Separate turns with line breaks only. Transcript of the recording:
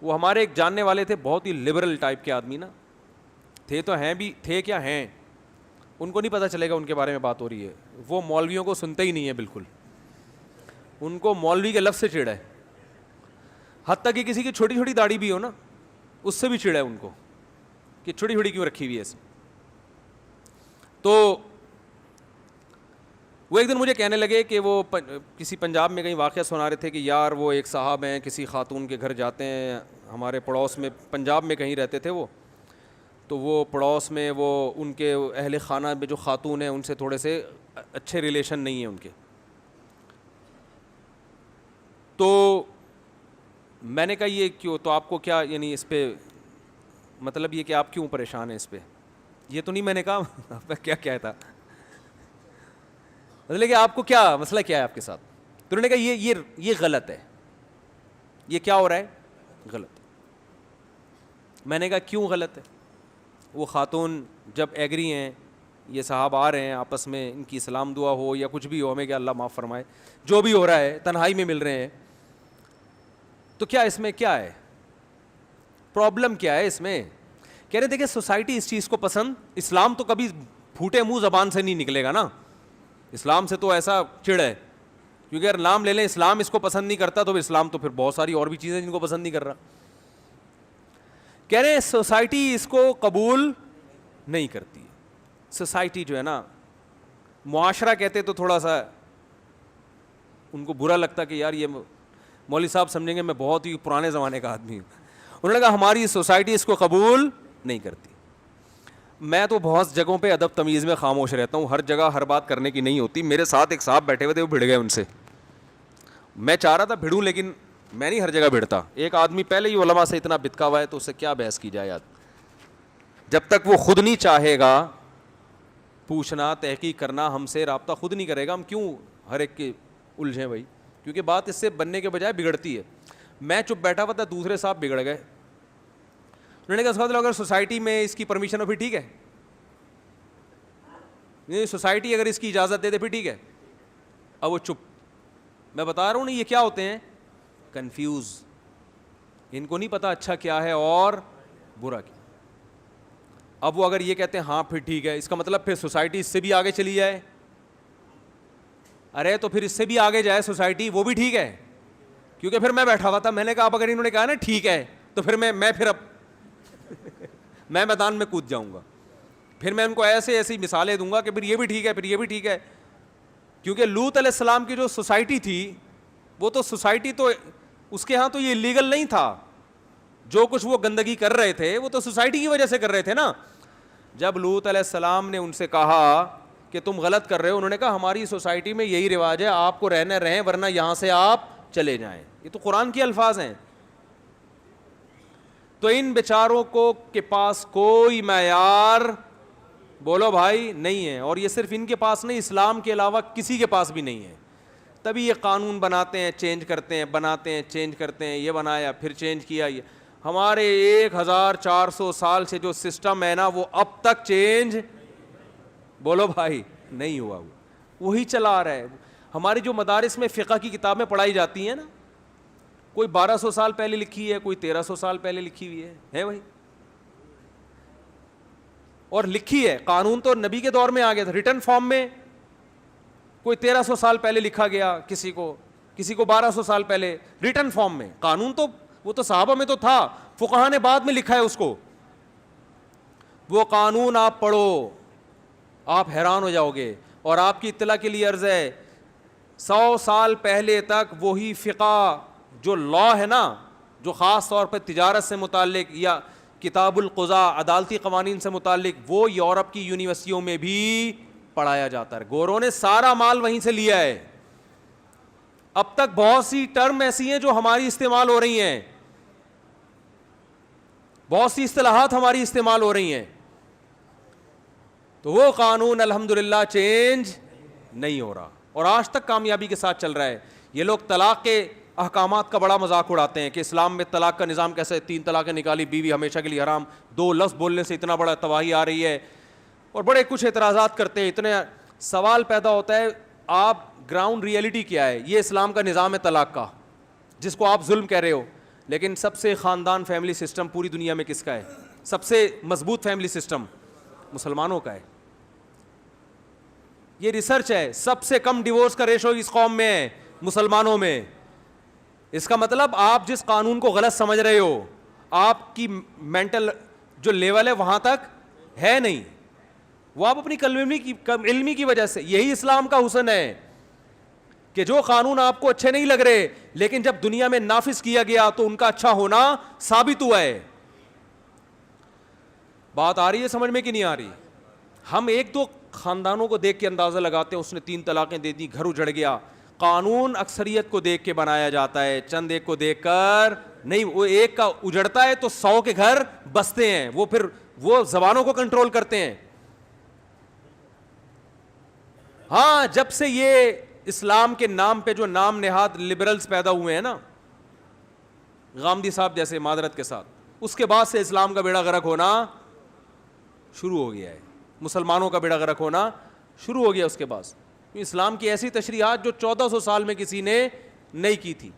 وہ ہمارے ایک جاننے والے تھے, بہت ہی لبرل ٹائپ کے آدمی نا, تھے تو ہیں بھی, تھے کیا ہیں, ان کو نہیں پتہ چلے گا ان کے بارے میں بات ہو رہی ہے. وہ مولویوں کو سنتے ہی نہیں ہے بالکل, ان کو مولوی کے لفظ سے چڑ ہے, حتیٰ کہ کسی کی چھوٹی چھوٹی داڑھی بھی ہو نا اس سے بھی چڑ ہے ان کو کہ چھوٹی چھوٹی کیوں رکھی ہوئی ہے ایسے. تو وہ ایک دن مجھے کہنے لگے کہ وہ کسی پنجاب میں کہیں واقعہ سنا رہے تھے کہ یار وہ ایک صاحب ہیں, کسی خاتون کے گھر جاتے ہیں, ہمارے پڑوس میں پنجاب میں کہیں رہتے تھے وہ, تو وہ پڑوس میں وہ ان کے اہل خانہ میں جو خاتون ہیں ان سے تھوڑے سے اچھے ریلیشن نہیں ہیں ان کے. تو میں نے کہا یہ کیوں, تو آپ کو کیا یعنی اس پہ مطلب یہ کہ آپ کیوں پریشان ہیں اس پہ, یہ تو نہیں میں نے کہا کیا کیا تھا, مطلب کہ آپ کو کیا مسئلہ کیا ہے آپ کے ساتھ. تو انہوں نے کہا یہ غلط ہے, یہ کیا ہو رہا ہے, غلط. میں نے کہا کیوں غلط ہے. وہ خاتون جب ایگری ہیں, یہ صاحب آ رہے ہیں آپس میں, ان کی سلام دعا ہو یا کچھ بھی ہو, ہمیں کہ اللہ معاف فرمائے, جو بھی ہو رہا ہے, تنہائی میں مل رہے ہیں, تو کیا اس میں کیا ہے پرابلم, کیا ہے اس میں. کہہ رہے تھے کہ سوسائٹی اس چیز کو پسند, اسلام تو کبھی پھوٹے منہ زبان سے نہیں نکلے گا نا, اسلام سے تو ایسا چڑ ہے, کیونکہ اگر نام لے لیں اسلام اس کو پسند نہیں کرتا تو اسلام تو پھر بہت ساری اور بھی چیزیں جن کو پسند نہیں کر رہا. کہہ رہے ہیں سوسائٹی اس کو قبول نہیں کرتی. سوسائٹی جو ہے نا, معاشرہ کہتے تو تھوڑا سا ان کو برا لگتا کہ یار یہ مولوی صاحب سمجھیں گے میں بہت ہی پرانے زمانے کا آدمی ہوں. انہوں نے کہا ہماری سوسائٹی اس کو قبول نہیں کرتی. میں تو بہت جگہوں پہ ادب تمیز میں خاموش رہتا ہوں, ہر جگہ ہر بات کرنے کی نہیں ہوتی. میرے ساتھ ایک صاحب بیٹھے ہوئے تھے, وہ بھڑ گئے ان سے. میں چاہ رہا تھا بھڑوں, لیکن میں نہیں ہر جگہ بھڑتا. ایک آدمی پہلے ہی علماء سے اتنا بتکا ہوا ہے تو اس سے کیا بحث کی جائے یار. جب تک وہ خود نہیں چاہے گا پوچھنا, تحقیق کرنا, ہم سے رابطہ خود نہیں کرے گا, ہم کیوں ہر ایک کے الجھیں بھائی, کیونکہ بات اس سے بننے کے بجائے بگڑتی ہے. میں چپ بیٹھا ہوا تھا, دوسرے صاحب بگڑ گئے. انہوں نے کہا اگر سوسائٹی میں اس کی پرمیشن ہو پھر ٹھیک ہے, نہیں سوسائٹی اگر اس کی اجازت دے دے پھر ٹھیک ہے. اب وہ چپ. میں بتا رہا ہوں نا یہ کیا ہوتے ہیں, کنفیوز, ان کو نہیں پتا اچھا کیا ہے اور برا کیا. اب وہ اگر یہ کہتے ہیں ہاں پھر ٹھیک ہے, اس کا مطلب پھر سوسائٹی اس سے بھی آگے چلی جائے. ارے تو پھر اس سے بھی آگے جائے سوسائٹی, وہ بھی ٹھیک ہے, کیونکہ پھر میں بیٹھا ہوا تھا. میں نے کہا اب اگر انہوں نے کہا نا ٹھیک ہے تو پھر میں پھر اب میں میدان میں کود جاؤں گا. پھر میں ان کو ایسی مثالیں دوں گا کہ پھر یہ بھی ٹھیک ہے, پھر یہ بھی ٹھیک ہے. کیونکہ لوط علیہ السلام کی جو سوسائٹی تھی وہ تو سوسائٹی تو اس کے ہاں تو یہ اللیگل نہیں تھا, جو کچھ وہ گندگی کر رہے تھے وہ تو سوسائٹی کی وجہ سے کر رہے تھے نا. جب لوط علیہ السلام نے ان سے کہا کہ تم غلط کر رہے ہو, انہوں نے کہا ہماری سوسائٹی میں یہی رواج ہے, آپ کو رہنے رہیں ورنہ یہاں سے آپ چلے جائیں. یہ تو قرآن کے الفاظ ہیں. تو ان بیچاروں کو کے پاس کوئی معیار بولو بھائی نہیں ہے, اور یہ صرف ان کے پاس نہیں, اسلام کے علاوہ کسی کے پاس بھی نہیں ہے. تبھی یہ قانون بناتے ہیں, چینج کرتے ہیں, بناتے ہیں, چینج کرتے ہیں, یہ بنایا پھر چینج کیا. یہ ہمارے 1400 سال سے جو سسٹم ہے نا وہ اب تک چینج بولو بھائی نہیں ہوا, وہی چلا آ رہا ہے. ہماری جو مدارس میں فقہ کی کتابیں پڑھائی جاتی ہیں نا, کوئی 1200 سال پہلے لکھی ہے, کوئی 1300 سال پہلے لکھی ہوئی ہے بھائی, اور لکھی ہے. قانون تو نبی کے دور میں آ گیا تھا ریٹن فارم میں, کوئی 1300 سال پہلے لکھا گیا, کسی کو 1200 سال پہلے ریٹن فارم میں. قانون تو وہ تو صحابہ میں تو تھا, فقہا نے بعد میں لکھا ہے اس کو. وہ قانون آپ پڑھو آپ حیران ہو جاؤ گے. اور آپ کی اطلاع کے لیے عرض ہے 100 سال پہلے تک وہی فقہ جو لا ہے نا, جو خاص طور پر تجارت سے متعلق یا کتاب القضاء عدالتی قوانین سے متعلق, وہ یورپ کی یونیورسٹیوں میں بھی پڑھایا جاتا ہے. گوروں نے سارا مال وہیں سے لیا ہے. اب تک بہت سی ٹرم ایسی ہیں جو ہماری استعمال ہو رہی ہیں, بہت سی اصطلاحات ہماری استعمال ہو رہی ہیں. تو وہ قانون الحمدللہ چینج نہیں ہو رہا, اور آج تک کامیابی کے ساتھ چل رہا ہے. یہ لوگ طلاق کے احکامات کا بڑا مذاق اڑاتے ہیں کہ اسلام میں طلاق کا نظام کیسے, 3 طلاقیں نکالی, بیوی ہمیشہ کے لیے حرام, 2 لفظ بولنے سے اتنا بڑا تباہی آ رہی ہے, اور بڑے کچھ اعتراضات کرتے ہیں. اتنے سوال پیدا ہوتا ہے, آپ گراؤنڈ ریئلٹی کیا ہے؟ یہ اسلام کا نظام ہے طلاق کا جس کو آپ ظلم کہہ رہے ہو. لیکن سب سے خاندان فیملی سسٹم پوری دنیا میں کس کا ہے؟ سب سے مضبوط فیملی سسٹم مسلمانوں کا ہے. یہ ریسرچ ہے. سب سے کم ڈیورس کا ریشو اس قوم میں ہے, مسلمانوں میں. اس کا مطلب آپ جس قانون کو غلط سمجھ رہے ہو, آپ کی مینٹل جو لیول ہے وہاں تک ہے نہیں, وہ آپ اپنی علمی کی وجہ سے. یہی اسلام کا حسن ہے کہ جو قانون آپ کو اچھے نہیں لگ رہے لیکن جب دنیا میں نافذ کیا گیا تو ان کا اچھا ہونا ثابت ہوا ہے. بات آ رہی ہے سمجھ میں کہ نہیں آ رہی؟ ہم ایک دو خاندانوں کو دیکھ کے اندازہ لگاتے ہیں اس نے 3 طلاقیں دے دی, گھر اجڑ گیا. قانون اکثریت کو دیکھ کے بنایا جاتا ہے, چند ایک کو دیکھ کر نہیں. وہ ایک کا اجڑتا ہے تو 100 کے گھر بستے ہیں. وہ پھر وہ زبانوں کو کنٹرول کرتے ہیں. ہاں, جب سے یہ اسلام کے نام پہ جو نام نہاد لبرلز پیدا ہوئے ہیں نا, غامدی صاحب جیسے, معذرت کے ساتھ, اس کے بعد سے اسلام کا بیڑا غرق ہونا شروع ہو گیا ہے. مسلمانوں کا بیڑا غرق ہونا شروع ہو گیا اس کے بعد. اسلام کی ایسی تشریحات جو 1400 سال میں کسی نے نہیں کی تھی.